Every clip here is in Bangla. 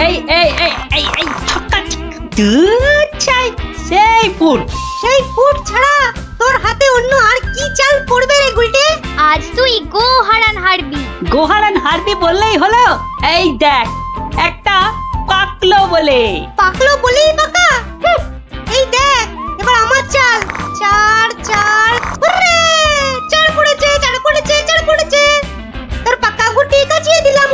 এই এই এই এই এই ছক্কা দুচ্ছাই সেই ফুট ছাড়া তোর হাতে অন্য আর কি চাল পড়বে রে গুলটে? আজ তুই গোহারান হারবি। গোহারান হারবি বললেই হলো। এই দেখ একটা পাকলো বলেই পাকা। এই দেখ এবার আমার চাল। চার হুররে! চার পড়েছে। তোর পাকা গুটি কাচিয়ে দিলাম।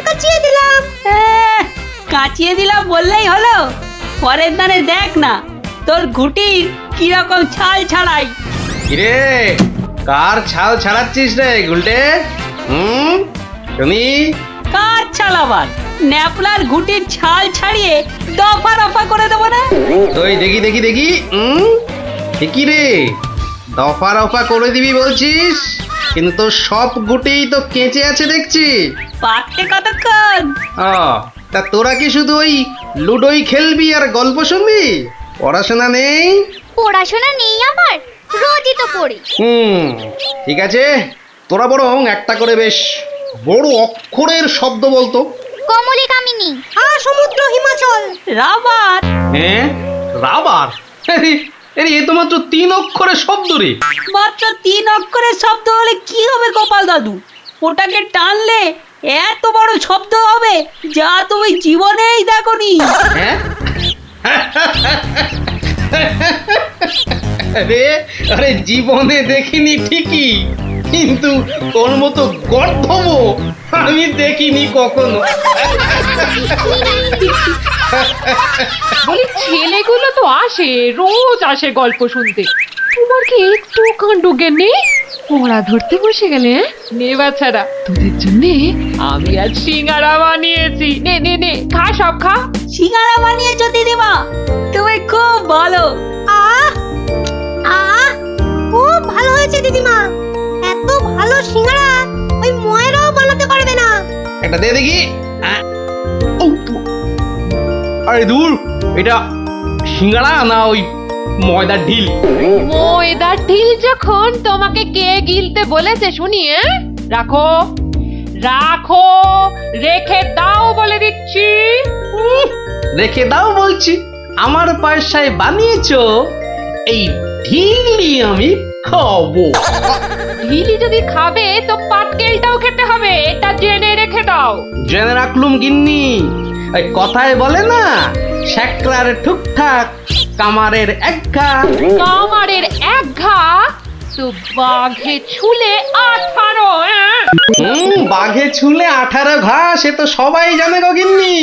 কাচিয়ে দিলাম বললেই হলো। পরের দানে দেখ না তোর ঘুটির কিরকম ছাল ছাড়াই। কিরে কার ছাল ছাড়াচ্ছিস রে গুলটে? শুনি। কার ছাল আবার? ন্যাপলার ঘুটির ছাল ছাড়িয়ে দফা রফা করে দেবো না? ওই দেখি কি রে দফা রফা করে দিবি বলছিস, কিন্তু তোর সব গুটিই তো কেঁচে আছে দেখছি। পাকতে কতক্ষণ? তা তোরা কি শুধু ওই লুডোই খেলবি আর গল্প শুনবি? পড়াশোনা নেই? পড়াশোনা নেই আমার, রোজই তো পড়ি। ঠিক আছে, তোরা বরং একটা করে বেশ বড় অক্ষরের শব্দ বলতো। কমলি কামিনী। সমুদ্র হিমাচল। রাবার। হ্যাঁ রাবার? এ তো মাত্র 3 অক্ষরের শব্দ রে। মাত্র 3 অক্ষরের শব্দ হলে কি হবে গোপাল দাদু? ওটাকে টানলে এত বড় শব্দ হবে যা তুমি জীবনেই দেখোনি। হ্যাঁ আরে জীবনে দেখিনি ঠিকই, কিন্তু তোর মতো গর্ধব আমি দেখিনি কখনো। বলি ছেলেগুলো তো আসে, রোজ আসে গল্প শুনতে। তোমার কি একটু কাণ্ড জ্ঞান নেই? পড়া ধরতে বসে গেলে নে বাচ্চারা, তোদের জন্য আমি আজ সিঙ্গারা বানিয়েছি। নে খা, সব খা। সিঙ্গারা বানিয়েছো দিদিমা, তুমি খুব ভালো। খুব ভালো হয়েছে দিদিমা। এত ভালো সিঙ্গারা ওই ময়রাও বানাতে পারবে না। একটা দে দেখি। আরে দূর, এটা সিঙ্গারা না ওই ময়দার ঢিল? ময়দার ঢিল যখন তোমাকে কে গিলতে বলেছে শুনি? রাখো রেখে দাও বলে দিচ্ছি। রেখে দাও বলছি? আমার পয়সায় বানিয়েছো, এই ঢিলই আমি খাবো। ঢিলি যদি খাবে তো পাটকেলটাও খেতে হবে, এটা জেনে রেখে দাও। জেনে রাখলুম গিন্নি। ওই কথায় বলে না, শ্যাকরার ঠুকঠাক কামারের এক ঘা। কামারের এক ঘা তো বাঘে ছুলে 18। বাঘে ছুলে 18 ঘা, সে তো সবাই জানে গো গিন্নি।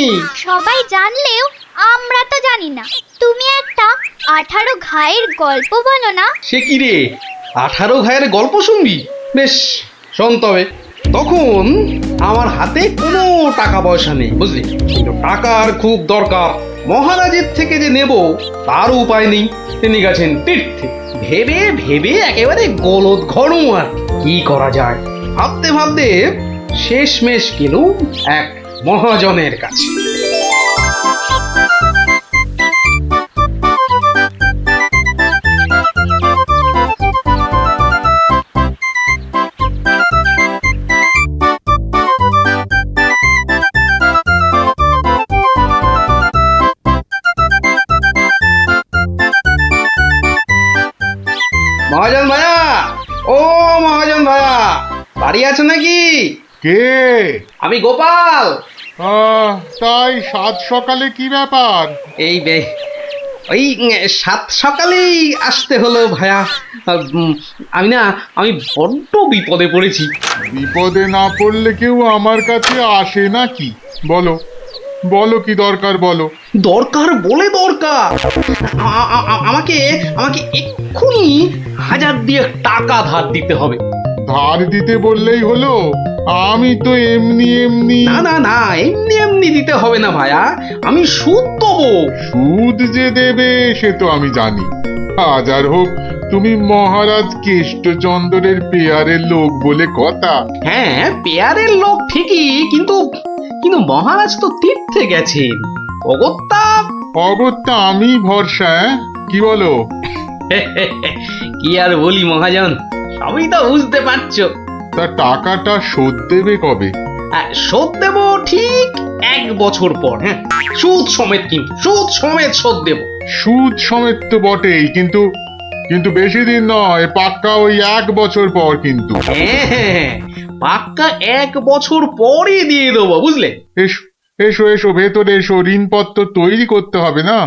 সবাই জানলেও আমরা তো জানি না। তুমি একটা 18 ঘায়ের গল্প বলো না। সে কি রে, 18 ঘায়ের গল্প শুনবি? বেশ শোন তবে। তখন আমার হাতে কোনো টাকা পয়সা নেই বুঝলি, কিন্তু টাকার খুব দরকার। মহারাজের থেকে যে নেব তার উপায় নেই, তিনি গেছেন তীর্থে। ভেবে একেবারে গলদ ঘরু। আর কি করা যায় ভাবতে শেষমেশ গেলুম এক মহাজনের কাছে। মহাজন ভাইয়া, ও মহাজন ভাইয়া, বাড়ি আছে নাকি? কে? আমি গোপাল। তাই সাত সকালে কি ব্যাপার? এই ওই 7 সকালেই আসতে হলো ভাইয়া। আমি বড্ড বিপদে পড়েছি। বিপদে না পড়লে কেউ আমার কাছে আসে নাকি? বলো কি দরকার বলো। দরকার বলে দরকার, আমাকে এক্ষুনি 1000 দিয়ে টাকা ধার দিতে হবে। ধার দিতে বললেই হলো? আমি তো এমনি না এমনি দিতে হবে না ভাইয়া, আমি সুদ দেবো। সুদ যে দেবে সে তো আমি জানি। হাজার হোক তুমি মহারাজ কেষ্টচন্দ্রের পেয়ারের লোক বলে কথা। হ্যাঁ পেয়ারের লোক ঠিকই, কিন্তু মহারাজ তো তীর্থে গেছেন। অগত্যা আমি ভরসা। কি বলো? কি আর বলি মহাজন, সবই তো বুঝতে পারছো। তা টাকাটা শোধ দেবে কবে? শোধ দেবো ঠিক 1 বছর পর। হ্যাঁ সুদ সমেত, কিন্তু সুদ সমেত শোধ দেব। সুদ সমেত তো বটেই, কিন্তু কিন্তু বেশি দিন নয়, পাক্কা ওই 1 বছর পর কিন্তু। হ্যাঁ, পাক্কা 1 বছর পরে দিয়ে দেবো, বুঝলে? এসো এসো এসো, ভেতরে এসো, ঋণপত্র তৈরি করতে হবে না?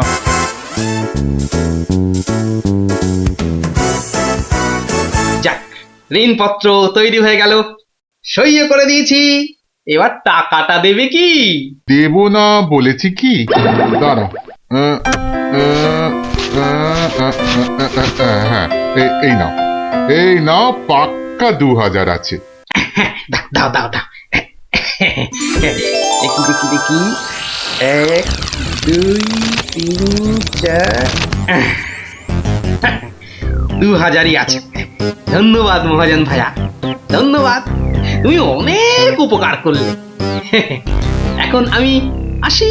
যাক, ঋণপত্র তৈরি হয়ে গেল, সইও করে দিয়েছি। এবার টাকাটা দেবে কি? দেব না বলেছি কি? দাঁড়াও, হ্যাঁ, এই নাও, এই নাও, পাক্কা 2000 আছে। দাও দাও দাও। দেখি দেখি দেখি, 1 2 3 4, 2000ই আছে। ধন্যবাদ মহাজন ভাইয়া, ধন্যবাদ, তুমি অনেক উপকার করলে। এখন আমি আসি।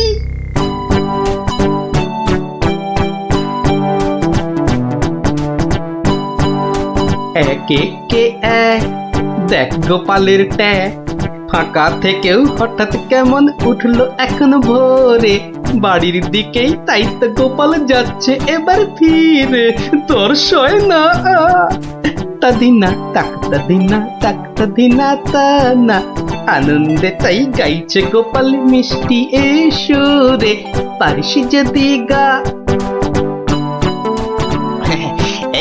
একে কে এক, দেখ গোপালের ট্যাগ, ফাঁকা থেকেও হঠাৎ কেমন উঠলো এখন ভোরে, বাড়ির দিকেই তাই তো গোপাল যাচ্ছে এবার ফিরে, তোর সয় না তাদিনা তাকতা দিনা তাকতা দিনা তা না, আনন্দে তাই গাইছে গোপাল মিষ্টি এই সুরে, পারিস যদি গা।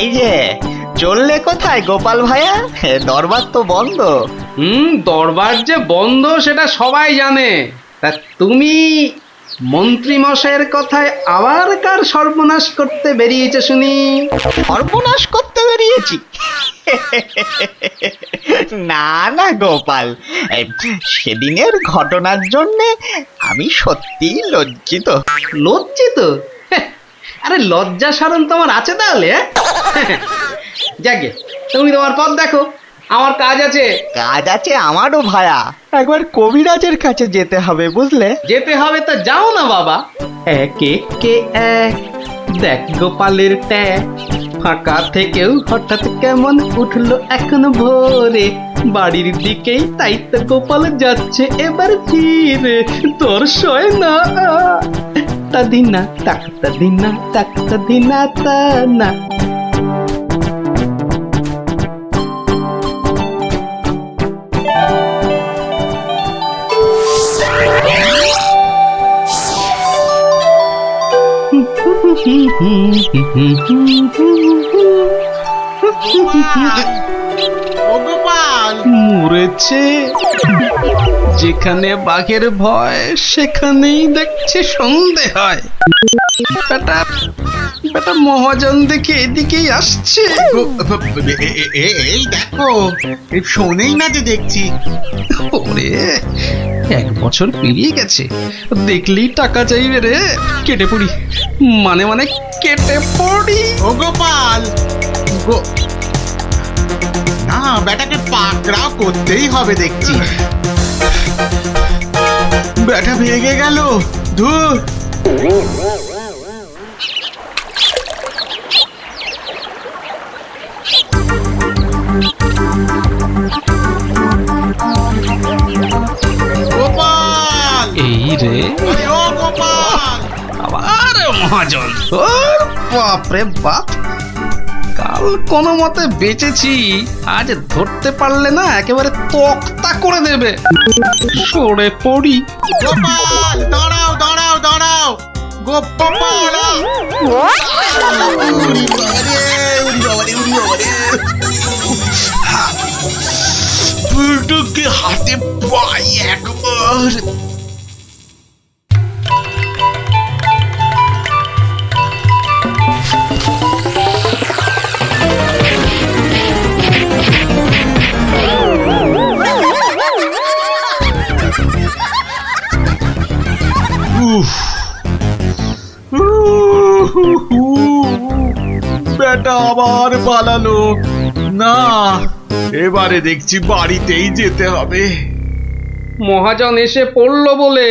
এই যে চললে কোথায় গোপাল ভাইয়া? দরবার তো বন্ধ। দরবার যে বন্ধ সেটা সবাই জানে, তা তুমি মন্ত্রী মশাইয়ের কথায় আবার কার সর্বনাশ করতে বেরিয়েছে শুনি? সর্বনাশ করতে বেরিয়েছি? না না গোপাল, সেদিনের ঘটনার জন্য আমি সত্যি লজ্জিত। লজ্জিত? আরে লজ্জা শরম তোমার আছে তাহলে? যাকে, তুমি তোমার পথ দেখো, আমার কাজ আছে। কাজ আছে আমারও ভায়া, একবার কবিরাজের কাছে যেতে হবে বুঝলে। যেতে হবে তো যাও না বাবা। একে কে এক, দেখ গোপালের ট্যাগ, ফাঁকা থেকেও হঠাৎ কেমন উঠলো এখন ভোরে, বাড়ির দিকেই তাই তো গোপাল যাচ্ছে এবার ফিরে, তোর সয় না তাদিনা তাকতা দিনা তাকতা দিনা তা না। মরেছে, যেখানে বাঘের ভয় সেখানেই দেখছে সন্ধে হয়। বেটা বেটা মহাজন দেখে এদিকেই আসছে। এই দেখো, শোনেই না যে দেখছি। ওরে, 1 বছর পেরিয়ে গেছে, দেখলেই টাকা চাইবে রে। কেটে পড়ি, মানে মানে কেটে পড়ি। ও গোপাল, না বেটাকে পাকড়াও করতেই হবে দেখছি। বেটা ভেগে গেল, ধুর। গোপাল, এই রে, আরে ও গোপাল, আবার মহাজন। ওর বাপরে বাপ, কাল কোনো মতে বেঁচেছি, আজ ধরতে পারলে না একেবারে তক্তা করে দেবে। সরে পড়ি। গোপাল, দাঁড়াও দাঁড়াও দাঁড়াও, গোপাল। পুরুটুকে হাতে পাই একবার। বেটা আবার পালালো। না, এবারে দেখছি বাড়িতেই যেতে হবে। মহাজন এসে পড়লো বলে,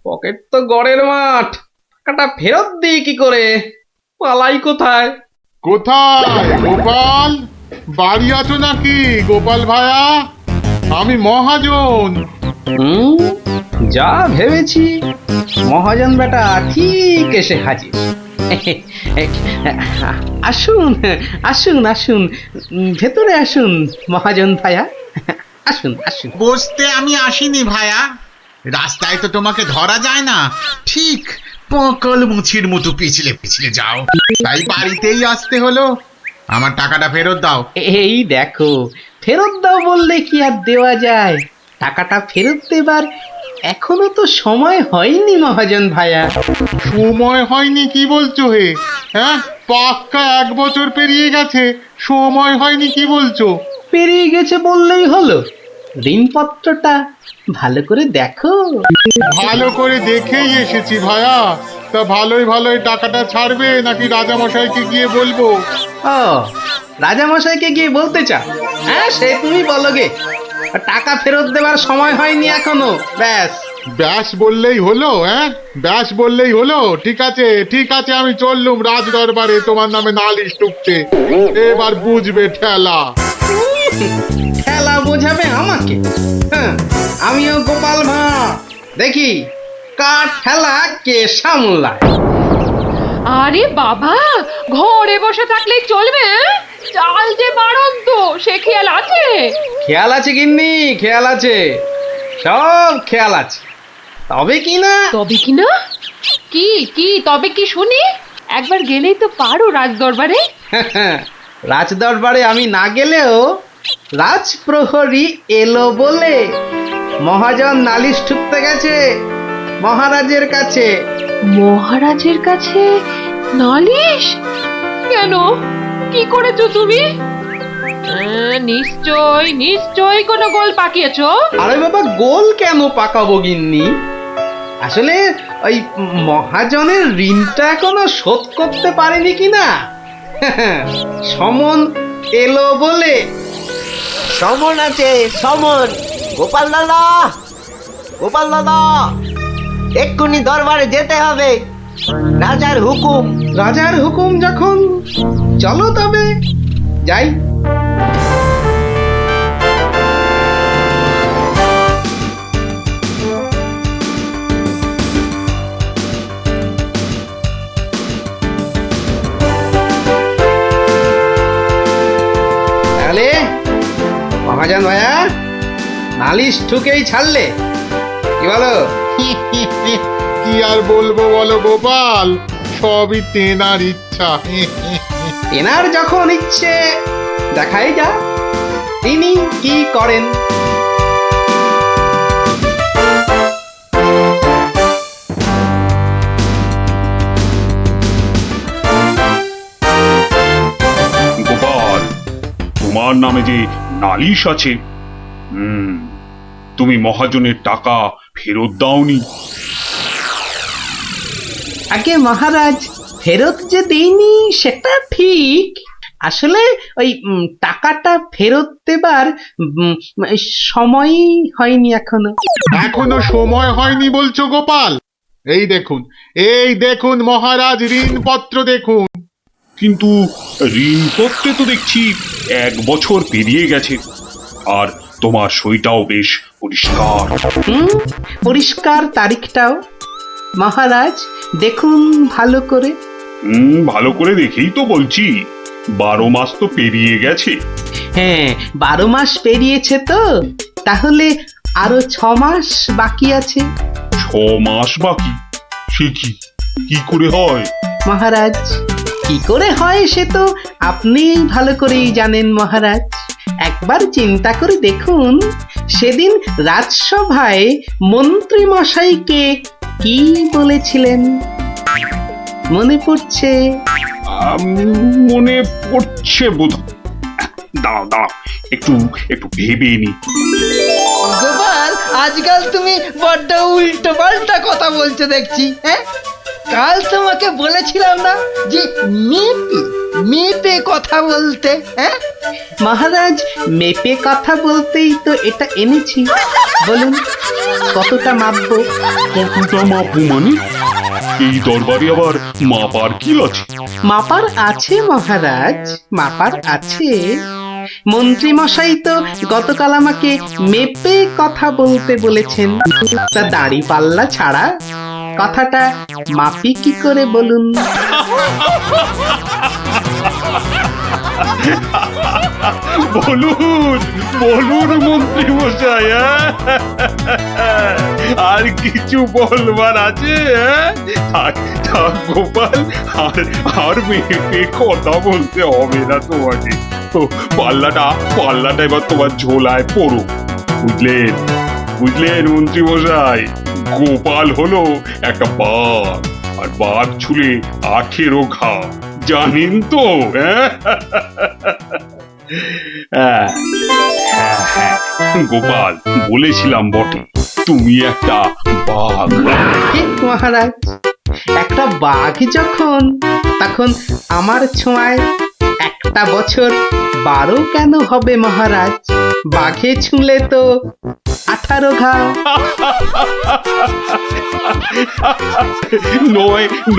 পকেট তো গড়ের মাঠ, টাকাটা ফেরত দিই কি করে? পালাই কোথায়? কোথায় গোপাল? বাড়ি আছো নাকি গোপাল ভায়া? আমি মহাজন। যা ভেবেছি মহাজন বেটা ঠিক এসে হাজির। আসুন আসুন আসুন, ভেতরে আসুন মহাজন ভাইয়া, আসুন আসুন। বসতে আমি আসিনি ভায়া, রাস্তায় তো তোমাকে ধরা যায় না, ঠিক পকল মুছির মতো পিছলে পিছলে যাও, তাই বাড়িতেই আসতে হলো। আমার টাকাটা ফেরত দাও। এই দেখো, ফেরত দাও বললে কি আর দেওয়া যায়? টাকাটা ফেরত দেবার এখনো তো সময় হয়নি মহাজন ভাইয়া। সময় হয়নি কি বলছো হে? হ্যাঁ, পাক্কা 1 বছর পেরিয়ে গেছে, সময় হয়নি কি বলছো? পেরিয়ে গেছে বললেই হলো? ঋণপত্রটা ভালো করে দেখো। ভালো করে দেখেই এসেছি ভায়া। তা ভালোই ভালোই টাকাটা ছাড়বে নাকি রাজামশাইকে গিয়ে বলবো? ও, রাজামশাইকে গিয়ে বলতে চাও? হ্যাঁ, সে তুমি বলো গে। টাকা ফেরত দেবার সময় হয়নি এখনো, ব্যাস। ব্যাস বললেই হলো? হ্যাঁ, ব্যাস বললেই হলো? ঠিক আছে ঠিক আছে, আমি চললুম রাজ দরবারে তোমার নামে নালিশ টুকতে। এবার বুঝবে ঠেলা। খেলা বোঝাবে আমাকে? হ্যাঁ, আমিও গোপাল ভাঁড়, দেখি কার খেলা কে সামলায়। আরে বাবা, ঘরে বসে থাকলেই চলবে? চাল যে বাড়ন্ত, সে খেয়াল আছে? খেয়াল আছে গিন্নি, খেয়াল আছে, সব খেয়াল আছে। তবে কি না, তবে কি না? কি কি তবে কি শুনি? একবার গেলেই তো পারো রাজ দরবারে। রাজ দরবারে আমি না গেলেও রাজপ্রহরী এলো বলে মহাজন নালিশ ঠুকতে গেছে মহারাজের কাছে। মহারাজের কাছে নালিশ? কেন, কি করেছো তুমি? নিশ্চয় নিশ্চয় কোনো গোল পাকিয়েছো। আরে বাবা, গোল কেন পাকাবো গিন্নি? আসলে ওই মহাজনের ঋণটা এখনো শোধ করতে পারেনি কিনা, সমন এলো বলে। সমন আছে, সমন। গোপাল দাদা, গোপাল দাদা, এক্ষুনি দরবারে যেতে হবে, রাজার হুকুম। রাজার হুকুম যখন, চলো তবে যাই। তাহলে মহাজন ভাইয়া নালিশ ঠুকেই ছাড়লে, কি বলো? কি আর বলবো বলো গোপাল, সবই তেনার ইচ্ছা। এনার যখন ইচ্ছে, দেখাই যা তিনি কি করেন। গোপাল, তোমার নামে যে নালিশ আছে, তুমি মহাজনের টাকা ফেরত দাওনি। আগে মহারাজ, ফেরত যে দেইনি সেটা ঠিক, আসলে ওই টাকাটা ফেরত দেবার সময় হয়নি এখনো। এখনো সময় হয়নি বলছো গোপাল? এই দেখুন, এই দেখুন মহারাজ, ঋণপত্র দেখুন। কিন্তু ঋণপত্রে তো দেখছি 1 বছর পেরিয়ে গেছে, আর তোমার সইটাও বেশ পরিষ্কার। পরিষ্কার তারিখটাও। মহারাজ দেখুন ভালো করে। ভালো করে দেখেই তো বলছি, 12 মাস তো পেরিয়ে গেছে। হ্যাঁ, 12 মাস পেরিয়েছে তো, তাহলে আরো 6 মাস বাকি আছে। 6 মাস বাকি? সে কি করে হয় মহারাজ? কি করে হয় সে তো আপনি ভালো করেই জানেন মহারাজ। একবার চিন্তা করে দেখুন, সেদিন রাজসভায় মন্ত্রী মশাইকে কি বলেছিলেন, মনে পড়ছে? মনে পড়ছে বোধ। দাঁড়াও, একটু ভেবে নি। গোপাল, আজকাল তুমি বড্ড উল্টো পাল্টা কথা বলছো দেখছি। হ্যাঁ, কাল তোমাকে বলেছিলাম না যে মেপে মেপে কথা বলতে? হ্যাঁ মহারাজ, মেপে কথা বলতেই তো এটা এনেছি। বলুন কতটা মাপবো? কতটা মাপবো মানে? এই দরবারে আবার মাপার কি আছে? মাপার আছে মহারাজ, মাপার আছে। মন্ত্রী মশাই তো গতকাল আমাকে মেপে কথা বলতে বলেছেন। তা দাড়ি পাল্লা ছাড়া কথাটা মাপি কি করে বলুন? বলুন বলুন মন্ত্রী মশাই, আর কিছু বলবার আছে? থাক থাক গোপাল, আর মেয়েকে কথা বলতে হবে না তোমাকে। তো পাল্লাটা এবার তোমার ঝোলায় পড়ো। বুঝলেন বুঝলেন মন্ত্রী মশাই, গোপাল হলো একটা বাঘ, আর বাঘ ছুলে 18 ঘা, জানেন তো? হ্যাঁ হ্যাঁ, গোপাল বলেছিলাম বটে, তুমি একটা বাঘ। ঠিক মহারাজ, একটা বাঘ যখন, তখন আমার ছোঁয়ায় একটা বছর 12 কেন হবে মহারাজ? বাঘে ছুঁলে তো 18 ঘা।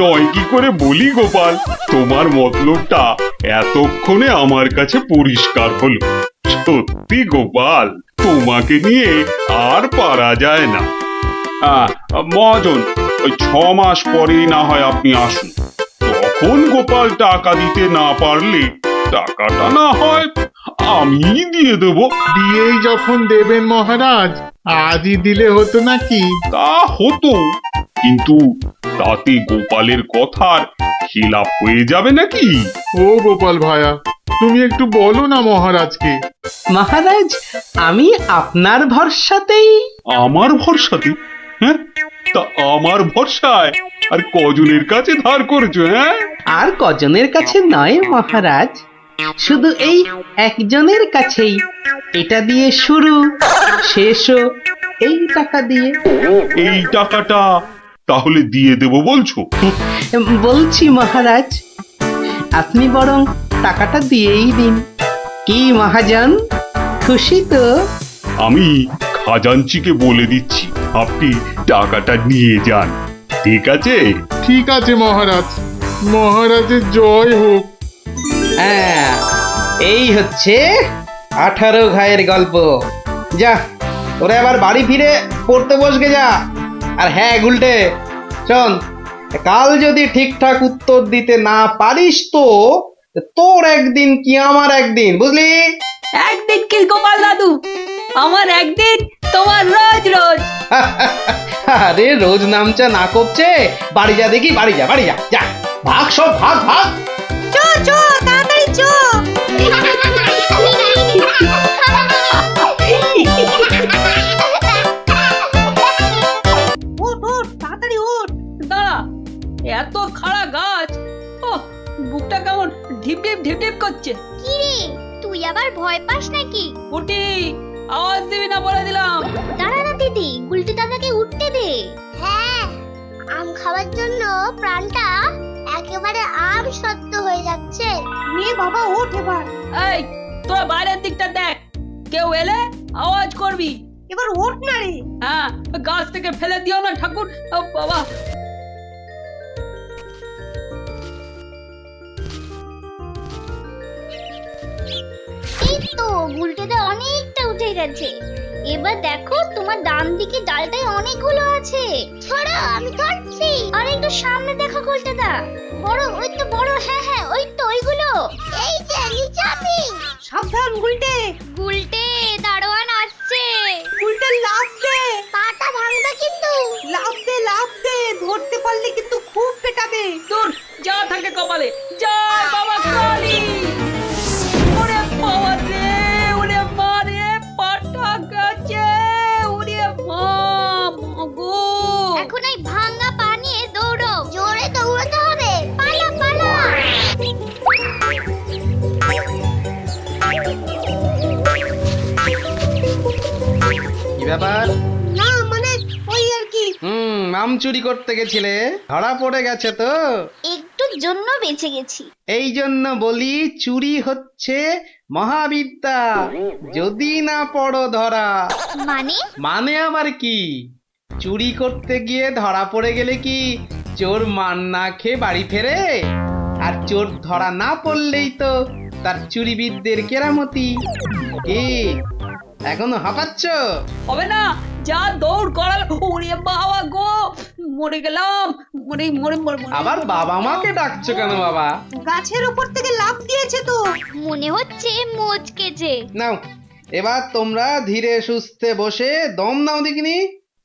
নয় কি করে বলি গোপাল, তোমার মতলবটা এতক্ষণে আমার কাছে পরিষ্কার হলো। সত্যি গোপাল, তোমাকে নিয়ে আর পারা যায় না। মহাজন, ওই 6 মাস পরেই না হয় আপনি আসুন। তখন গোপাল টাকা দিতে না পারলে টাকাটা না হয় আমি দিয়ে দেবো। দিয়েই যখন দেবেন মহারাজ, আজই দিলে হতো নাকি? তা হতো, কিন্তু তাতে গোপালের কথার খিলাপ হয়ে যাবে নাকি? ও গোপাল ভায়া, তুমি একটু বলো না মহারাজকে। মহারাজ, আমি আপনার ভরসাতেই। আমার ভরসাতে? হ্যাঁ, তা আমার ভরসায় আর কজনের কাছে ধার করেছো? হ্যাঁ, আর কজনের কাছে নয় মহারাজ, শুধু এই একজনের কাছেই। এটা দিয়ে শুরু, শেষও এই টাকা দিয়ে। এই টাকাটা তাহলে দিয়ে দেবো বলছো? বলছি মহারাজ, আপনি বরং টাকাটা দিয়েই দিন। কি মহাজন, খুশি তো? আমি খাজাঞ্চিকে বলে দিচ্ছি, আপনি টাকাটা নিয়ে যান, ঠিক আছে? ঠিক আছে মহারাজ, মহারাজের জয় হোক। হ্যাঁ, এই হচ্ছে 18 ঘায়ের গল্প। যা, তোরা আবার বাড়ি ফিরে পড়তে বসগে যা। আর হ্যাঁ গুলটে, শোন, কাল যদি ঠিকঠাক উত্তর দিতে না পারিস তো তোর একদিন কি আমার একদিন, বুঝলি? একদিন কি গোপাল দাদু, আমার একদিন, তোমার রোজ রোজ। আরে রোজ নামচা না করছে, বাড়ি যা দেখি, বাড়ি যা, বাড়ি যা, যা ভাগ, সব ভাগ ভাগ। চো চো, তাড়াতাড়ি চো। ওঠ ওঠ, তাড়াতাড়ি ওঠ। দাঁড়া, এত খাড়া গাছ, ও বুকটা কেমন ঢিপ ঢিপ ঢিপ ঢিপ করছে। কি রে, তুই আবার ভয় পাস নাকি? পুটি, আওয়াজ দিবি না বলে দিলাম। দাঁড়া না দিদি, গুলটি দাদাকে উঠতে দে। হ্যাঁ, আম খাওয়ার জন্য প্রাণটা একেবারে আম সত্য হয়ে যাচ্ছে। মেয়ে বাবা ওঠ এবার। এই, তোরা বাইরের দিকটা দেখ, কেউ এলে আওয়াজ করবি। এবার ওঠ না রে। হ্যাঁ, গাছ থেকে ফেলে দিও না ঠাকুর। ও বাবা, এই তো গুলটেদা অনেকটা উঠে গেছে। এবার দেখো, তোমার ডান দিকে ডালটায় অনেকগুলো আছে। ছড়া, আমি ধরছি। আর একটু সামনে দেখো গুলটেদা, বড়, ওই তো বড়, হ্যাঁ হ্যাঁ, ওই তো ওইগুলো। এই যে নিচে আমি। সাবধান গুলটে। গুলটে, দারোয়ান আসছে। গুলটে লাফ দে। পাটা ভাঙবে কিন্তু। লাফ দে, লাফ দে, ধরতে পারলে কিন্তু খুব পেটাবে। দূর যা থাকে কপালে। জয় বাবা কালী। ওরে বাবা রে, ওরে মা রে, পাটা গেছে। ওরে মা, মাগো। এখন এই ভাঙা পা নিয়ে দৌড়ো। জোরে দৌড়াতে হবে, পালা পালা। কি ব্যাপার? না মানে ওই আর কি। আম চুরি করতে গেছিলে, ধরা পড়ে গেছে তো? একটুর জন্য বেঁচে গেছি। এই জন্য বলি, চুরি হচ্ছে মহাবিদ্যা, যদি না পড়ো ধরা। মানে? মানে আবার কি? চুরি করতে গিয়ে ধরা পড়ে গেলে কি চোর মান না খেয়ে বাড়ি ফেরে? আর চোর ধরা না পড়লেই তো তার চুরিবিদদের কেরামতি। কি এখনো হাঁপাচ্ছ? হবে না, যা দৌড় করাল, ওরে বাবা গো, মরে গেলাম, মরে মরে মরে মরে। আবার বাবা মাকে ডাকছো কেন বাবা? গাছের উপর থেকে লাফ দিয়েছে তো। মনে হচ্ছে মচকেছে। নাও এবার তোমরা ধীরে সুস্থে বসে দম নাও দেখিনি।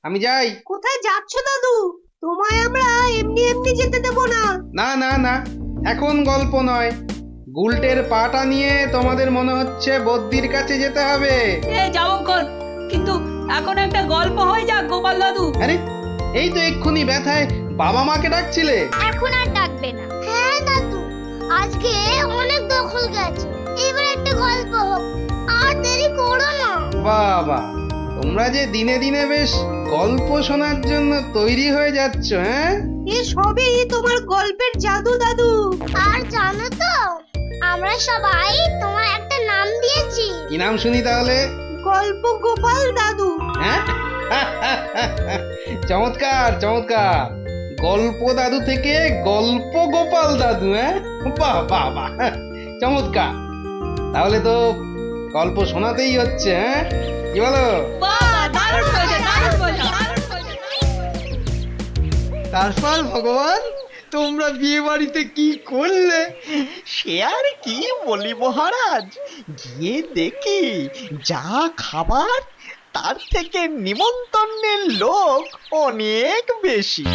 আমি যাই। কোথায় যাচ্ছ দাদু? তোমায় আমরা এমনি এমনি যেতে দেব না। না না না, এখন গল্প নয়। গুলটের পাটা নিয়ে তোমাদের মনে হচ্ছে বদ্যির কাছে যেতে হবে। এ যাবো কোন, কিন্তু এখন একটা গল্প হয়ে যাক গোপাল দাদু। আরে এই তো এক্ষুনি ব্যথায় বাবা মাকে ডাকছিলে। এখন আর ডাকবে না। হ্যাঁ দাদু, আজকে অনেক দখল গেছে, এবার একটা গল্প হোক, আর দেরি করো না। বাবা, তোমরা যে দিনে দিনে বেশ গল্প শোনার জন্য তৈরি হয়ে যাচ্ছ। হ্যাঁ, এ সবই তোমার গল্পের জাদু দাদু। আর জানো তো, আমরা সবাই তোমার একটা নাম দিয়েছি। কি নাম শুনি তাহলে? গল্প গোপাল দাদু। হ্যাঁ চমৎকার চমৎকার, গল্প দাদু থেকে গল্প গোপাল দাদু। হ্যাঁ, বাহ বাহ বাহ, চমৎকার। তাহলে তো গল্প শোনাতেই হচ্ছে। হ্যাঁ, কি বলো? বাহ, দারুণ হয়েছে, দারুণ হয়েছে, দারুণ হয়েছে। তারপর ভগবান, তোমরা বিয়ে বাড়িতে কি করলে? সে আর কি বলি মহারাজ, গিয়ে দেখি যা খাবার তার থেকে নিমন্ত্রণের লোক অনেক বেশি।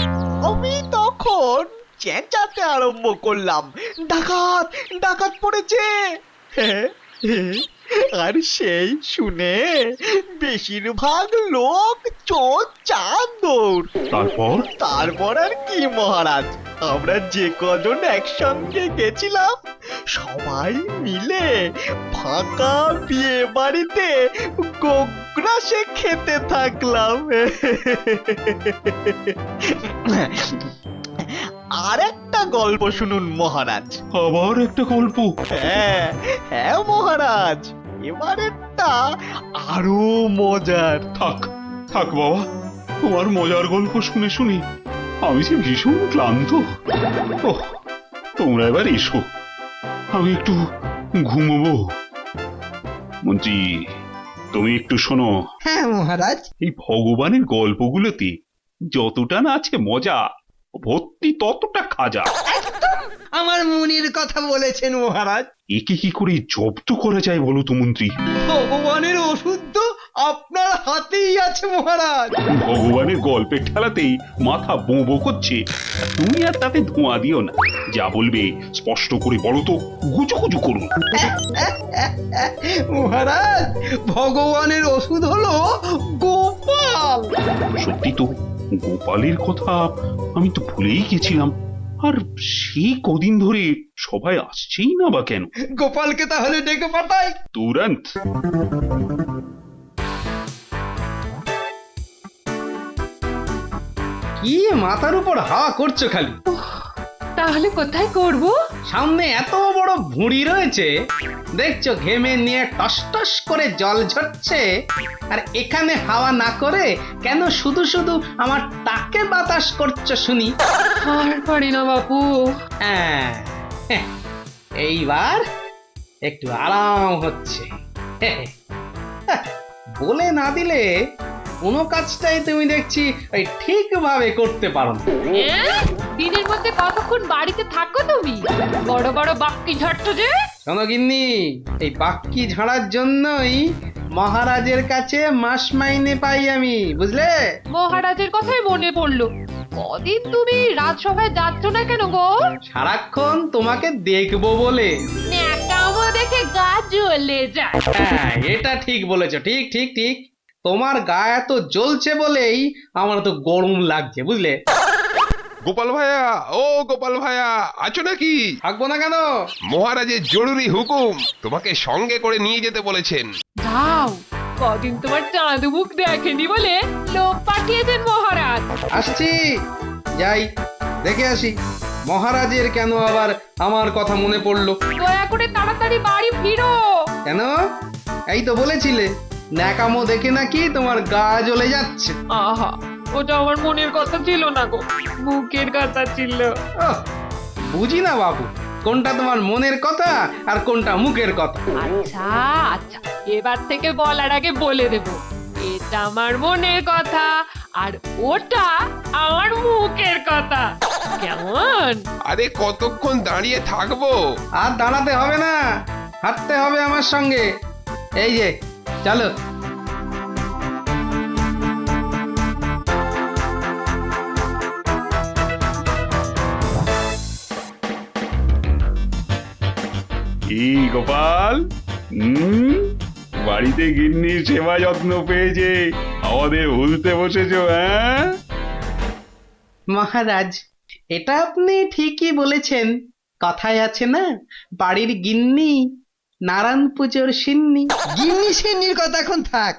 আমি তখন চেঁচাতে আরম্ভ করলাম, ডাকাত ডাকাত পড়েছে। আর সেই শুনে বেশিরভাগ লোক চোর চাঁদ দৌড়। তারপর আর কি মহারাজ, আমরা যে কজন একসঙ্গে গেছিলাম সবাই মিলে ফাঁকা বিয়ে বাড়িতে গোগ্রাসে খেতে থাকলাম। আর একটা গল্প শুনুন মহারাজ। আবার একটা গল্প? হ্যাঁ হ্যাঁ মহারাজ, এবারেরটা আরো মজার। থাক থাক বাবা, তোমার মজার গল্প শুনে শুনে আমি যে ভীষণ ক্লান্ত। ওহ, তোমরা এবার এসো, আমি একটু ঘুমোবো। মন্ত্রী, তুমি একটু শোনো। হ্যাঁ মহারাজ। এই ভগবানের গল্পগুলোতে যতটা না আছে মজা, ভর্তি ততটা খাজা। আমার মনের কথা বলেছেন মহারাজ। একে কি করে জব্দ করা যায় বলো তো মন্ত্রী? ভগবানের ওষুধ তো আপনার হাতেই আছে মহারাজ। ভগবানের গল্পের ঠেলাতেই মাথা বো বো করছে, আর তুমি আর তাতে ধোঁয়া দিও না। যা বলবে স্পষ্ট করে বলো তো, গুজু গুজু করুন। মহারাজ, ভগবানের ওষুধ হলো গোপাল। সত্যি তো, গোপালের কথা আমি তো ভুলেই গেছিলাম। আর সেই কদিন ধরে সবাই আসছেই না বা কেন? গোপালকে তাহলে ডেকে পাঠাই। তুরন্ত। কি মাথার উপর হাওয়া করছো খালি? তাহলে কোথায় করব? সামনে এত বড় ভুঁড়ি রয়েছে, দেখছো ঘেমে নিয়ে টস টস করে জল ঝরছে, আর এখানে হাওয়া না করে কেন শুধু শুধু আমার টাকে বাতাস করছো শুনি? আর পারি না বাপু। হ্যাঁ, এইবার একটু আরাম হচ্ছে। বলে না দিলে কোনো কাজটাই তুমি দেখছি ওই ঠিকভাবে করতে পারো না। দিনের মধ্যে কতক্ষণ বাড়িতে থাকো তুমি? বড় বড় বাক্কি ঝাড়ছো যে। শোনো গিন্নি, এই বাক্কি ঝাড়ার জন্যই মহারাজের কাছে মাস মাইনে পাই আমি, বুঝলে? মহারাজের কথাই মনে পড়লো। কদিন তুমি রাজসভায় যাচ্ছ না কেন গো? সারাক্ষণ তোমাকে দেখবো বলে। ন্যাকামো দেখে গা জ্বলে যায়। হ্যাঁ, এটা ঠিক বলেছো, ঠিক ঠিক ঠিক। তোমার গা এত জ্বলছে বলেই আমার তো গরম লাগছে, বুঝলে? গোপাল ভাইয়া, ও গোপাল ভাইয়া, আছো নাকি? থাকবো না কেন? মহারাজের জরুরি হুকুম, তোমাকে সঙ্গে করে নিয়ে যেতে বলেছেন। যাও, কদিন তোমার চাঁদ মুখ দেখেনি বলে লোক পাঠিয়েছেন মহারাজ। আসছি, যাই দেখে আসি মহারাজের কেন আবার আমার কথা মনে পড়লো। দয়া করে তাড়াতাড়ি বাড়ি ফিরো। কেন? এই তো বলেছিলে ন্যাকামো দেখে নাকি তোমার গা জ্বলে যাচ্ছে। আহা, ওটা আমার মনের কথা ছিল না গো, মুখের কথা ছিল। বুঝি না বাবু, কোনটা তোমার মনের কথা আর কোনটা মুখের কথা। আচ্ছা আচ্ছা, এবার থেকে বলার আগে বলে দেব, এটা আমার মনের কথা আর ওটা আমার মুখের কথা। কেমন? আরে কতক্ষণ দাঁড়িয়ে থাকবো? আর দাঁড়াতে হবে না, হাঁটতে হবে আমার সঙ্গে। এই যে চলো। কি গোপাল, বাড়িতে গিন্নির সেবা যত্ন পেয়েছে আমাদের ভুলতে বসেছো? হ্যাঁ মহারাজ, এটা আপনি ঠিকই বলেছেন। কথায় আছে না, বাড়ির গিন্নি নারায়ণ পুজোর সিন্নি। গিন্নি সিন্নির কথা এখন থাক।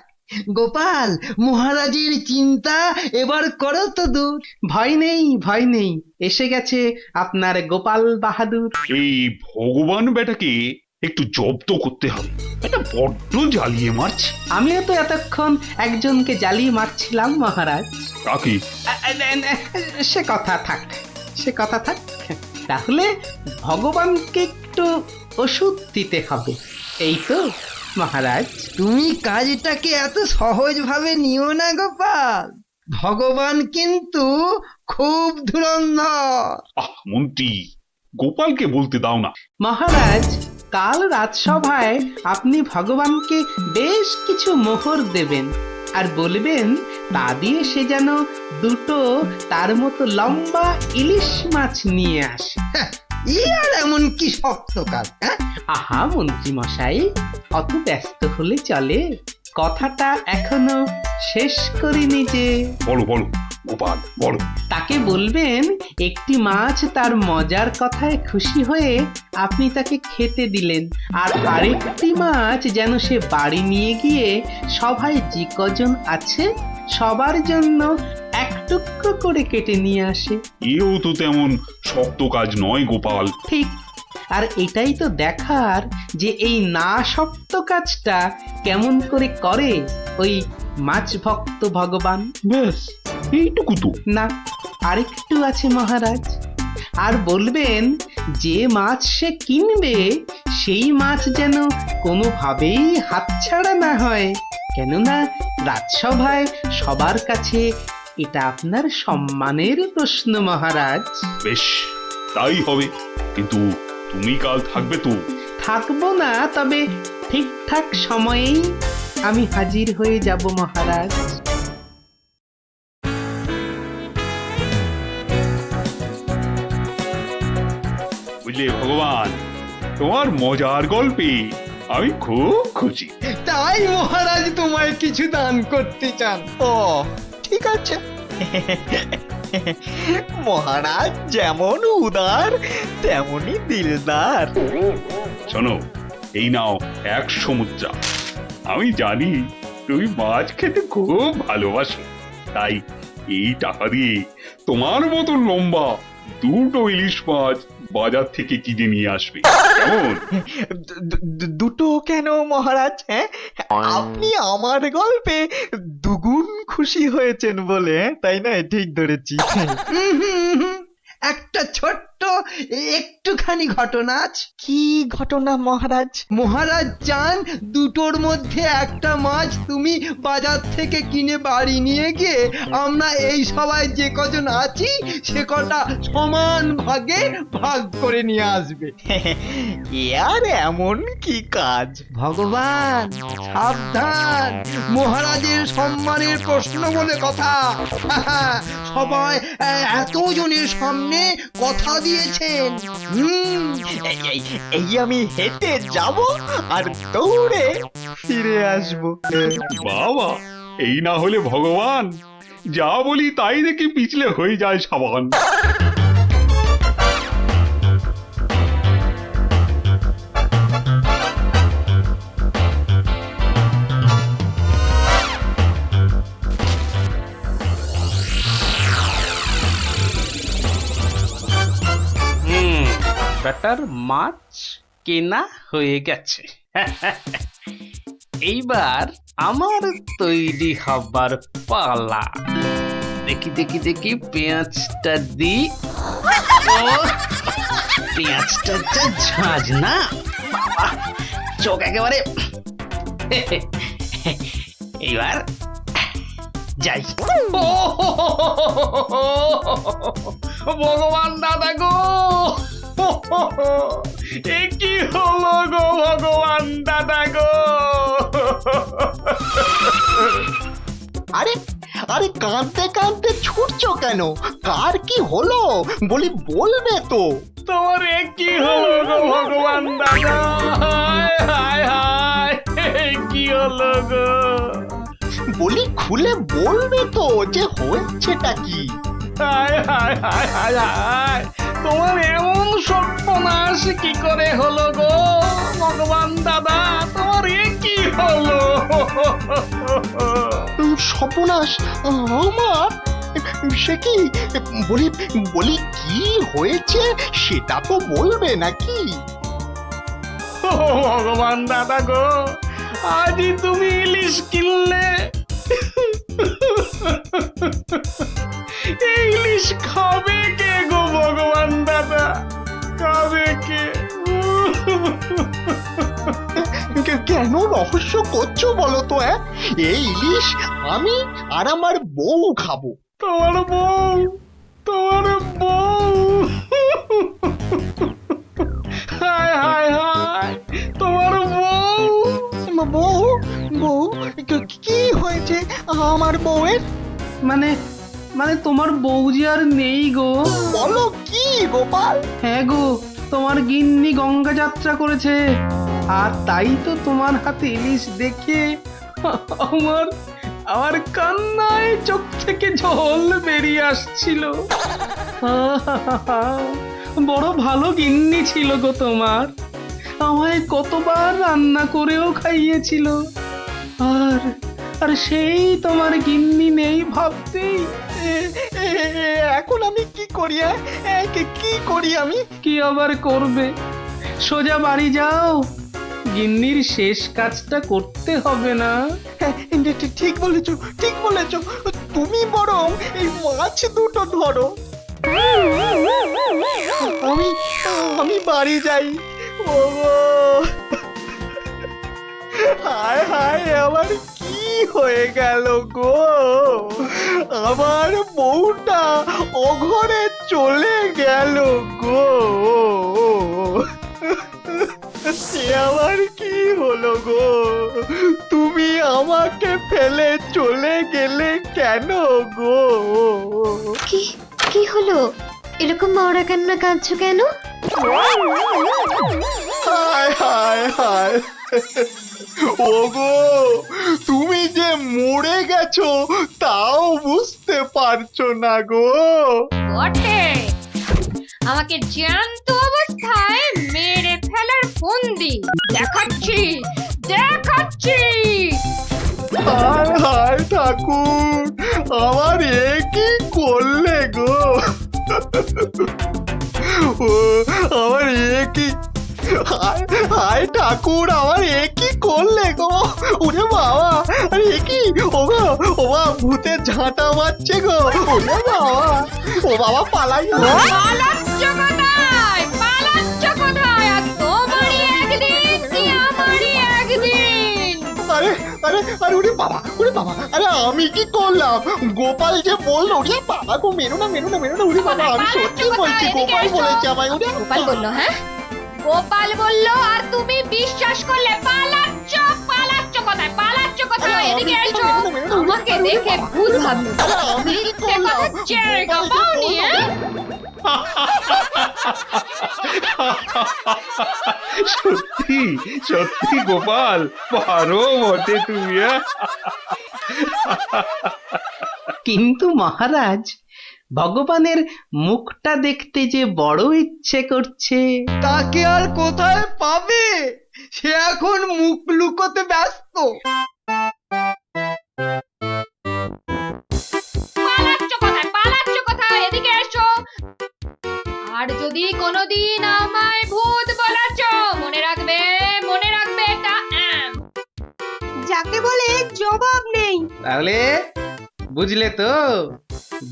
গোপাল, মহারাজের চিন্তা এবার করো তো দূর। ভয় নেই, ভয় নেই, এসে গেছে আপনার গোপাল বাহাদুর। এই ভগবান বেটাকে একটু জব্দ করতে হবে, এটা বড্ড জ্বালিয়ে মারছে। আমিও তো এতক্ষণ একজনকে জ্বালিয়ে মারছিলাম মহারাজ। কাকে? সে কথা থাক, সে কথা থাক। তাহলে ভগবানকে একটু ওষুধ দিতে হবে, এই তো মহারাজ। তুমি কাজটাকে এত সহজভাবে নিও না গোপাল, ভগবান কিন্তু খুব ধুরন্ধর। মন্ত্রী, গোপালকে বলতে দাও না। মহারাজ, কাল রাজসভায় আপনি ভগবানকে বেশ কিছু মোহর দেবেন আর বলবেন তা দিয়ে সে যেন দুটো তার মতো লম্বা ইলিশ মাছ নিয়ে আসে। ই আর এমন কি শক্ত কাজ? আহা মন্ত্রী মশাই, অত ব্যস্ত হলে চলে? কথাটা এখনো শেষ করিনি যে। বলো বলো গোপাল, বলো। তাকে বলবেন একটি মাছ তার মজার কথায় খুশি হয়ে আপনি তাকে খেতে দিলেন, আর আরেকটি মাছ যেন সে বাড়ি নিয়ে গিয়ে সবাই যে কজন আছে সবার জন্য এক টুকরো করে কেটে নিয়ে আসে। এও তো তেমন শক্ত কাজ নয় গোপাল। ঠিক, আর এটাই তো দেখার যে এই না শক্ত কাজটা কেমন করে করে ওই মাছ ভক্ত ভগবান। ব্যাস এইটুকু তো? না, আরেকটু আছে মহারাজ। আর বলবেন যে মাছ সে কিনবে সেই মাছ যেন কোনোভাবেই হাতছাড়া না হয়, কেননা রাজসভায় সবার কাছে এটা আপনার সম্মানের প্রশ্ন মহারাজ। বেশ, তাই হবে, কিন্তু তুমি কাল থাকবে তো? থাকবো না, তবে ঠিকঠাক সময়েই আমি হাজির হয়ে যাব মহারাজ। বুঝলে ভগবান, তোমার মজার গল্পে আমি খুব খুশি। তাই মহারাজ তোমায় কিছু দান করতে চান। ও ঠিক আছে। মহারাজ যেমন উদার তেমনি দিলদার। শোনো, এই নাও 100 মুদ্রা। আমি জানি তুমি মাছ খেতে খুব ভালোবাসো, তাই এই টাকা দিয়ে তোমার মতো লম্বা দুটো ইলিশ মাছ বাজার থেকে কিনে নিয়ে আসবে, কেমন? দুটো কেন মহারাজ? হ্যাঁ, আপনি আমার গল্পে দুগুণ খুশি হয়েছেন বলে, তাই না? ঠিক ধরেছি। একটা ছোট্ট একটুখানি ঘটনা আছে। কি ঘটনা মহারাজ? মহারাজ চান দুটোর মধ্যে একটা মাছ তুমি বাজার থেকে কিনে বাড়ি নিয়ে গিয়ে আমরা এই সবাই যে কজন আছি সে কটা সমান ভাগে ভাগ করে নিয়ে আসবে। আর এমন কি কাজ? ভগবান সাবধান, মহারাজের সম্মানের প্রশ্ন বলে কথা। সবাই এতজনের সামনে কথা দিয়েছেন। এই আমি হেঁটে যাব আর দৌড়ে ফিরে আসবো। বাবা, এই না হলে ভগবান, যা বলি তাই দেখি পিছলে হয়ে যায় সাবান। ব্যাটার মাছ কেনা হয়ে গেছে। এইবার আমার তৈরি হবার পালা। দেখি দেখি দেখি পেঁয়াজটা দি। পেঁয়াজটা যা ঝাঁজ না, বাবা, চোখ একেবারে। এইবার যাই। ভগবান দাদা গো, এ কি হলো গো ভগবান দাদা গো। আরে আরে কাঁদতে কাঁদতে ছুটছো কেন? কার কি হলো বলি, বলবে তো। তোমার এ কি হলো গো ভগবান দাদা, হায় হায় হায়, এ কি হলো গো। বলি খুলে বলবে তো যে হয়েছেটা কি। হায় হায় হায় হায় হায়, তোমার এমন সর্বনাশ কি করে হলো গো ভগবান দাদা, তোমার এ কি হলো। সর্বনাশ আমার? সে কি? বলি বলি কি হয়েছে সেটা তো বলবে নাকি? ও ভগবান দাদা গো, আজই তুমি ইলিশ কিনলে, এই ইলিশ খাবে কে গো ভগবান দাদা, খাবে কে? কেন রহস্য করছো বলো তো? এই ইলিশ আমি আর আমার বউ খাবো। তোমার বউ? তোমার বউ? হায় হায় হায়, তোমার বউ? বউ? বউ? কি হয়েছে আমার বউয়ের? মানে মানে তোমার বউ যে আর নেই গো। বলো কি গোপাল? হ্যাঁ গো, তোমার গিন্নি গঙ্গা যাত্রা করেছে, আর তাই তো তোমার হাতে ইলিশ দেখে আমার আমার কান্নায় চোখ থেকে জল বেরিয়ে আসছিল। বড় ভালো গিন্নি ছিল গো তোমার, আমায় কতবার রান্না করেও খাইয়েছিল। আর আর সেই তোমার গিন্নি নেই ভাবতেই এখন আমি কি করি? কি করি আমি? কি আবার করবে, সোজা বাড়ি যাও, গিন্নির শেষ কাজটা করতে হবে না? ঠিক বলেছো, ঠিক বলেছো। তুমি বরং এই মাছ দুটো ধরো, আমি আমি বাড়ি যাই। ওগো, হায় হায়, আমার কি হয়ে গেল গো? আমার বউটা অঘরে চলে গেল গো। সে আবার কি হলো গো? তুমি আমাকে ফেলে চলে গেলে কেন গো? কি কি হলো? এরকম মরা কান্না কাঁদছো কেন? হায় হায় হায়, ওগো, তুমি যে মরে গেছো তাও বুঝতে পারছো না গো। বটে, আমাকে জ্যান্ত অবস্থায় মেরে ফেলার ফন্দি দেখাচ্ছি দেখাচ্ছি। হায় হায় ঠাকুর, আমার এ কি করলে গো? ও আমার এ কি, হায় হায় ঠাকুর, আমার এ কি করলে গো? ওরে বাবা, আরে এ কি? ও গো, ও বাবা, ভূতে ঝাঁটা মারছে গো। ওরে বাবা, ও বাবা, পালাই। পালাচ্ছ কোথায়? পালাচ্ছ কোথায়? আর তোমারই একদিন কি আমারই একদিন। আরে আরে আরে, ওরে বাবা, ওরে বাবা, আরে আমি কি করলাম? গোপাল যে বললো, ওরে বাবা গো, মেরো না মেরো না মেরো না, ওরে বাবা, আমি সত্যি বলছি, গোপাল বলেছে আমায়। ওরে গোপাল বললো? হ্যাঁ, গোপাল বললো আর তুমি বিশ্বাস করলে? পালাচ্ছ পালাচ্ছ কোথায়? পালাচ্ছ কোথায়? এদিকে এসো, আমাকে দেখে ভূত ভাবলো। আরে আমি কি করলাম? জায়গা পাওনি? সত্যি সত্যি গোপাল, পারো বটে তুমি। কিন্তু মহারাজ, ভগবানের মুখটা দেখতে যে বড় ইচ্ছে করছে। তাকে আর কোথায় পাবে? সে এখন মুখ লুকোতে ব্যস্ত। পালাচ্ছ কোথায়? পালাচ্ছ কোথায়? এদিকে এসো। আর যদি কোনোদিন আমায় ভূত বলেছ, মনে রাখবে, মনে রাখবে এটা। যাকে বলে জবাব নেই। তাহলে বুঝলে তো,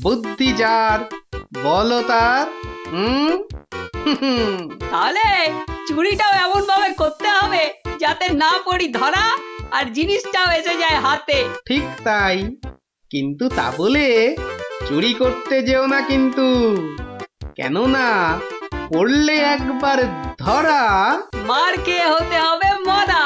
বুদ্ধি যার, বলো তার। তাহলে চুরিটাও এমন ভাবে করতে হবে যাতে না পড়ি ধরা আর জিনিসটাও এসে যায় হাতে। ঠিক তাই, কিন্তু তা বলে চুরি করতে যেও না কিন্তু, কেননা পড়লে একবার ধরা। মার খেয়ে হতে হবে মরা।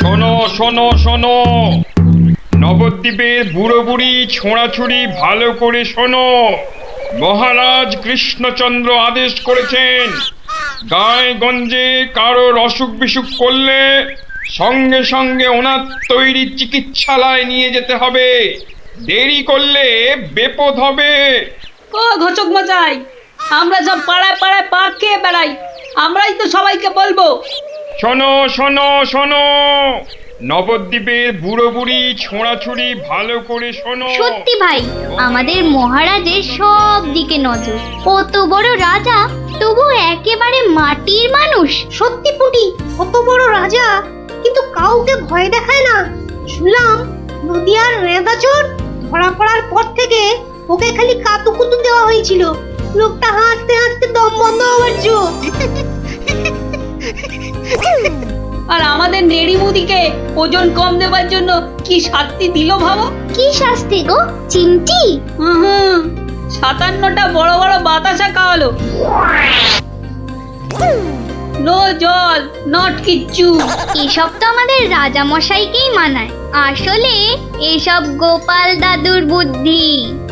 শোনো শোনো শোনো, নবদ্বীপের বুড়ো বুড়ি ছোঁড়াছুড়ি ভালো করে শোনো। মহারাজ কৃষ্ণচন্দ্র আদেশ করেছেন, গায়ে গঞ্জে কারোর অসুখ বিসুখ করলে সঙ্গে সঙ্গে ওনার তৈরি চিকিৎসালয় নিয়ে যেতে হবে, দেরি করলে বিপদ হবে। ও ঘোচক মশাই, আমরা সব পাড়ায় পাড়ায় পাক খেয়ে বেড়াই, আমরাই তো সবাইকে বলবো। শোনো শোনো শোনো, নবদ্বীপের বুড়ো বুড়ি ছোঁড়াছুড়ি ভালো করে শোনো। সত্যি ভাই, আমাদের মহারাজের সব দিকে নজর। কত বড় রাজা, তবু একেবারে মাটির মানুষ। সত্যি পুটি, কত বড় রাজা কিন্তু কাউকে ভয় দেখায় না। শুনলাম নদিয়ার রেঁদাচোর ধরা পড়ার পর থেকে ওকে খালি কাতুকুতু দেওয়া হয়েছিল। লোকটা হাসতে হাসতে দম বন্ধ হওয়ার জো। আর আমাদের নেড়িমুদিকে ওজন কম দেবার জন্য কি শাস্তি দিল ভাবো। কি শাস্তি গো চিমটি? 57টা বড় বড় বাতাসা খাওয়ালো। নো জল, নট কিচ্ছু। এসব তো আমাদের রাজা মশাইকেই মানায়। আসলে এসব গোপাল দাদুর বুদ্ধি।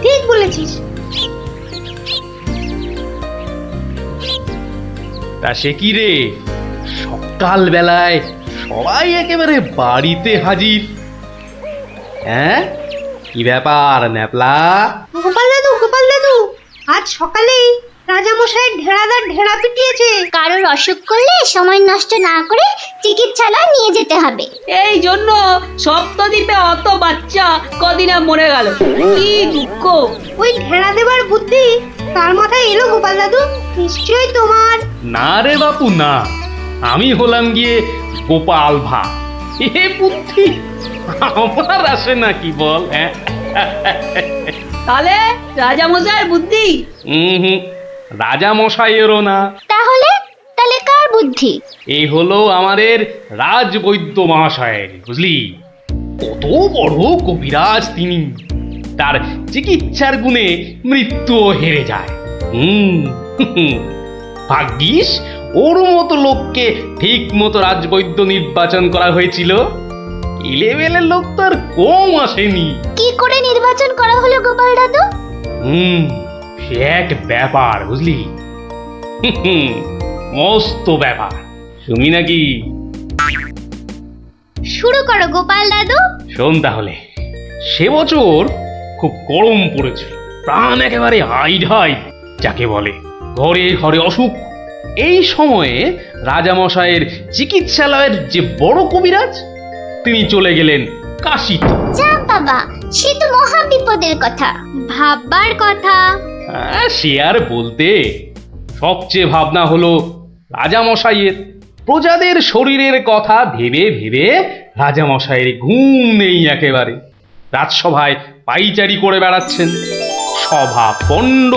ঠিক বলেছিস। তা সে কি রে, সকাল বেলায় সবাই একেবারে বাড়িতে হাজির? হ্যাঁ, কি ব্যাপার ন্যাপলা? গোপাল দাদু, আজ সকালেই রাজামশাই ঢেড়াদার ঢেড়া পিটিয়েছে। কারোর অসুখ করলে সময় নষ্ট না করে চিকিৎসালয়ে নিয়ে যেতে হবে। এই জন্য সপ্তদ্বীপে অত বাচ্চা কদিনে মরে গেল। কি দুঃখ। ওই ঢেড়া দেবার বুদ্ধি তার মাথায় এলো গোপাল দাদু? নিশ্চয়ই তোমার। না রে বাপু না, আমি হলাম গিয়ে গোপাল ভা। এ বুদ্ধি আমার আসে নাকি বল? হ্যাঁ, তাহলে রাজামশাইয়ের বুদ্ধি? রাজা মশাইয়েরও না। তাহলে কার বুদ্ধি? এই হলো আমাদের রাজবৈদ্য মহাশয়ের, বুঝলি? কত বড় কবিরাজ তিনি, তার চিকিৎসার গুণে মৃত্যুও হেরে যায়। ভাগ্যিস ওর মতো লোককে ঠিক মতো রাজবৈদ্য নির্বাচন করা হয়েছিল। ইলেভেলের লোক তো আর কম আসেনি। কি করে নির্বাচন করা হলো গোপাল দাদু? সে এক ব্যাপার, বুঝলি? মস্ত ব্যাপার, শুনি নাকি? শুরু করো গোপাল দাদু। শোন তাহলে, সে বছর খুব গরম পড়েছিল, প্রাণ একেবারে হাই যাকে বলে। ঘরে ঘরে অসুখ। এই সময়ে রাজামশাইয়ের চিকিৎসালয়ের যে বড় কবিরাজ, তিনি চলে গেলেন কাশীতে। যা বাবা, সে তো মহা বিপদের কথা, ভাববার কথা। সে আর বলতে, সবচেয়ে ভাবনা হলো রাজামশাইয়ের। প্রজাদের শরীরের কথা ভেবে ভেবে রাজামশাইয়ের ঘুম নেই একেবারে। রাজসভায় পাইচারি করে বেড়াচ্ছেন, সভা পণ্ড।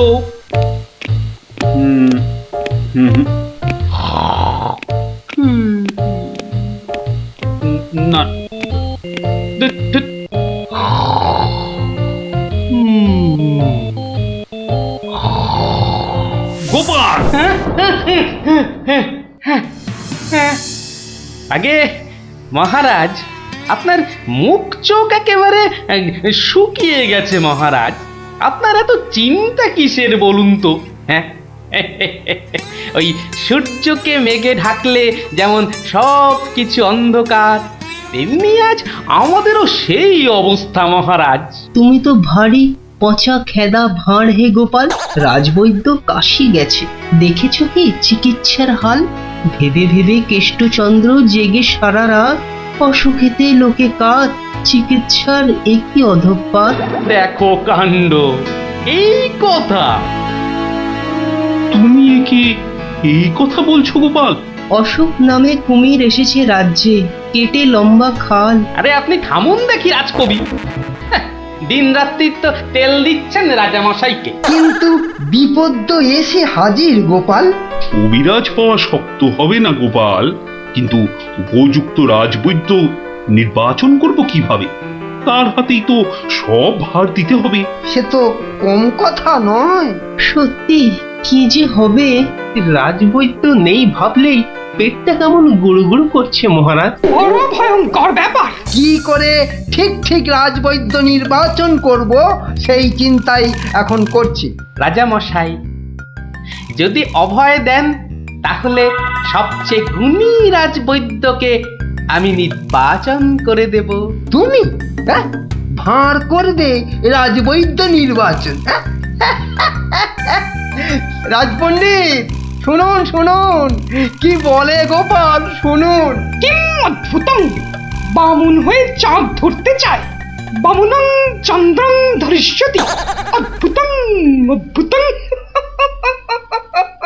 না, গোপাল! আগে মহারাজ, আপনার মুখ চোখ একেবারে শুকিয়ে গেছে মহারাজ। আপনার এত চিন্তা কিসের বলুন তো? হ্যাঁ, ওই সূর্যকে মেঘে ঢাকলে যেমন সব কিছু অন্ধকার, তেমনি আজ আমাদেরও সেই অবস্থা মহারাজ। তুমি তো ভারী পচা খেদা ভাঁড় হে গোপাল। রাজবৈদ্য কাশী গেছে, দেখেছো কি চিকিৎসার হাল? ভেবে ভেবে কেষ্টচন্দ্র জেগে সারা রাত, অসুখেতে লোকে কাজ, চিকিৎসার একই অধঃপাত। দেখো কাণ্ড, এই কথা তুমি কি এই কথা বলছো গোপাল? অসুখ নামে কুমির এসেছে রাজ্যে, কেটে লম্বা খাল। আরে আপনি থামুন দেখি রাজকবি। দিনরাত্রি তো তেল দিচ্ছেন রাজামশাইকে। কিন্তু বিপদ তো এসে হাজির গোপাল। কবিরাজ পাওয়া শক্ত হবে না গোপাল, কিন্তু উপযুক্ত রাজবৈদ্য নির্বাচন করব কিভাবে? তার হাতেই তো সব ভার দিতে হবে। সে তো কম কথা নয়। সত্যি কি যে হবে, রাজবৈদ্য নেই ভাবলেই পেটটা কেমন গুড়ুগুড়ু করছে মহারাজ। বড় ভয়ঙ্কর ব্যাপার। কি করে ঠিক ঠিক রাজবৈদ্য নির্বাচন করব সেই চিন্তাই এখন করছি। রাজামশাই যদি অভয় দেন তাহলে সবচেয়ে গুণী রাজবৈদ্যকে আমি নির্বাচন করে দেব। তুমি ভাঁড় করবে রাজবৈদ্য নির্বাচন? রাজপণ্ডিত শুনুন শুনুন কি বলে গোপাল, শুনুন। কিম অদ্ভুতং, বামুন হয়ে চাঁদ ধরতে চায়। বামুনং চন্দ্রং ধরিষ্যতি। অদ্ভুতং অদ্ভুতং।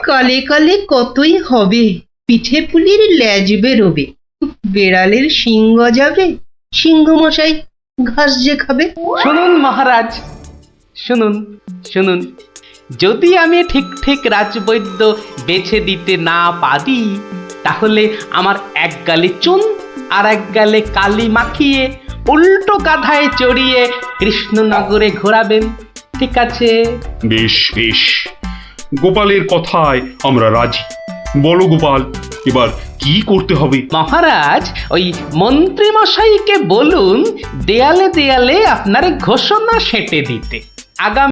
কালে কালে কতই হবে, পিঠে পুলির লেজ বেরোবে, বেড়ালের শিং গজাবে, সিংহ মশাই ঘাস যে খাবে। শুনুন মহারাজ, শুনুন শুনুন, যদি আমি ঠিক ঠিক রাজবৈদ্য বেছে দিতে না পারি তাহলে আমার এক গালে চুন আর এক গালে কালি মাখিয়ে উল্টো কাঁধায় চড়িয়ে কৃষ্ণনগরে ঘোরাবেন, ঠিক আছে? বেশ বেশ, গোপালের কথায় আমরা রাজি। বলো গোপাল, এবার কি করতে হবে? মহারাজ ওই মন্ত্রী মশাইকে বলুন দেয়ালে দেয়ালে আপনার ঘোষণা সেঁটে দিতে। আগামী